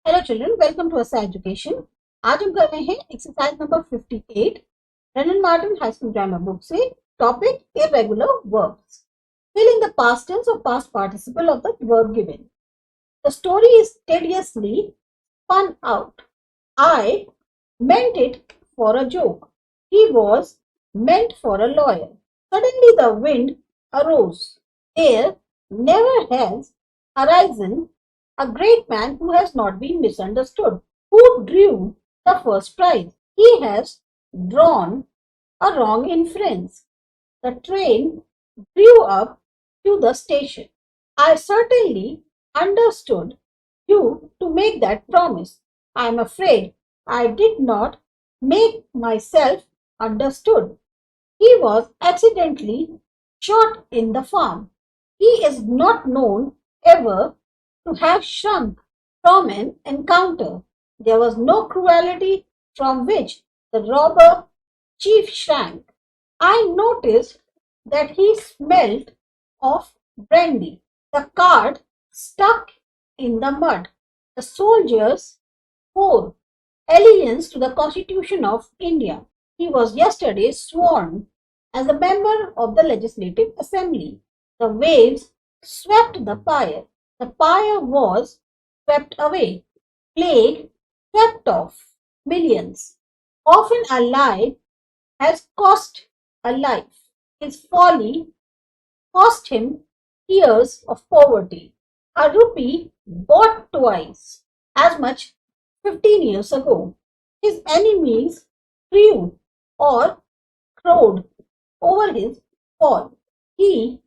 Hello children, welcome to असा education. आज हम कर रहे हैं exercise number 58 Wren and Martin high school grammar book से। Topic irregular verbs. Fill in the past tense or past participle of the verb given. The story is tediously spun out. I meant it for a joke. He was meant for a lawyer. Suddenly the wind arose. There never has arisen a great man who has not been misunderstood. Who drew the first prize? He has drawn a wrong inference. The train drew up to the station. I certainly understood you to make that promise. I am afraid I did not make myself understood. He was accidentally shot in the farm. He is not known ever to have shrunk from an encounter. There was no cruelty from which the robber chief shrank. I noticed that he smelt of brandy. The cart stuck in the mud. The soldiers swore allegiance to the Constitution of India. He was yesterday sworn as a member of the Legislative Assembly. The waves swept the pyre. The pyre was swept away. Plague swept off millions. Often a lie has cost a life. His folly cost him years of poverty. A rupee bought twice as much 15 years ago. His enemies crew or crowed over his fall. He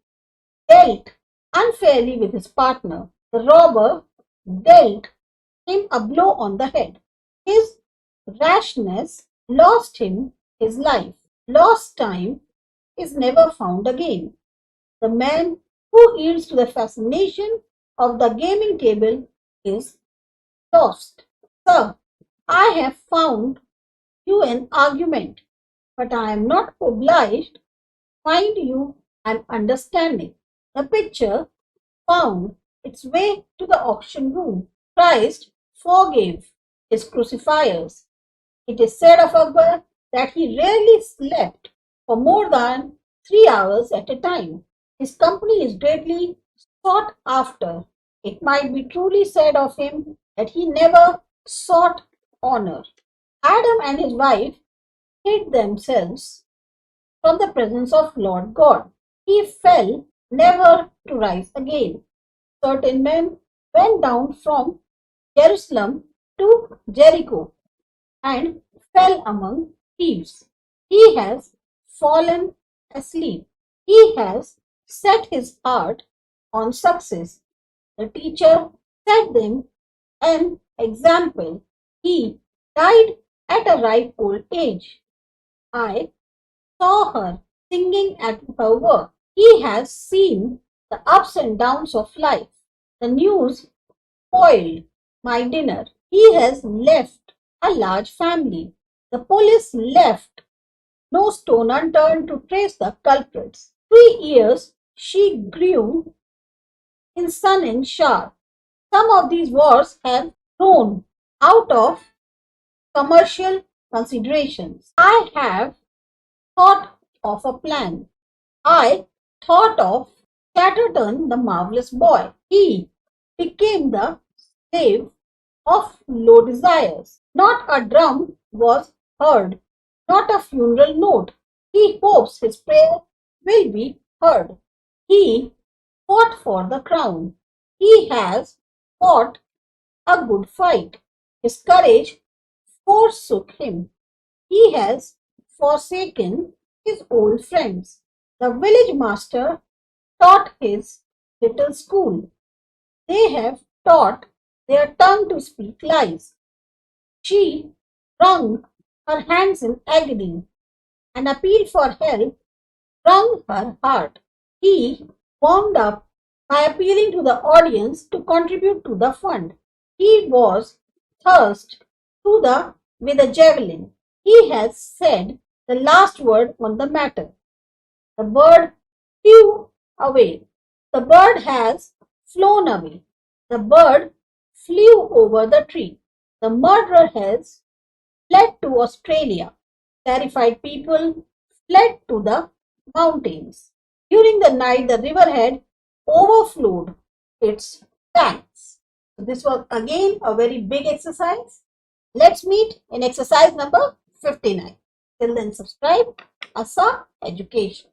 dealt unfairly with his partner. The robber dealt him a blow on the head. His rashness lost him his life. Lost time is never found again. The man who yields to the fascination of the gaming table is lost. Sir, I have found you an argument, but I am not obliged to find you an understanding. The picture found its way to the auction room. Christ forgave his crucifiers. It is said of Akbar that he rarely slept for more than 3 hours at a time. His company is greatly sought after. It might be truly said of him that he never sought honor. Adam and his wife hid themselves from the presence of Lord God. He fell never to rise again. Certain men went down from Jerusalem to Jericho and fell among thieves. He has fallen asleep. He has set his heart on success. The teacher set them an example. He died at a ripe old age. I saw her singing at her work. He has seen the ups and downs of life. The news spoiled my dinner. He has left a large family. The police left no stone unturned to trace the culprits. 3 years she grew in sun and shower. Some of these wars have grown out of commercial considerations. I have thought of a plan. I thought of Chatterton, the marvelous boy. He became the slave of low desires. Not a drum was heard, not a funeral note. He hopes his prayer will be heard. He fought for the crown. He has fought a good fight. His courage forsook him. He has forsaken his old friends. The village master taught his little school. They have taught their tongue to speak lies. She wrung her hands in agony and appealed for help wrung her heart. He wound up by appealing to the audience to contribute to the fund. He was thrust through the with a javelin. He has said the last word on the matter. The bird flew away. The bird has flown away. The bird flew over the tree. The murderer has fled to Australia. Terrified people fled to the mountains. During the night, the river had overflowed its banks. So this was again a very big exercise. Let's meet in exercise number 59. Till then, subscribe ASA Education.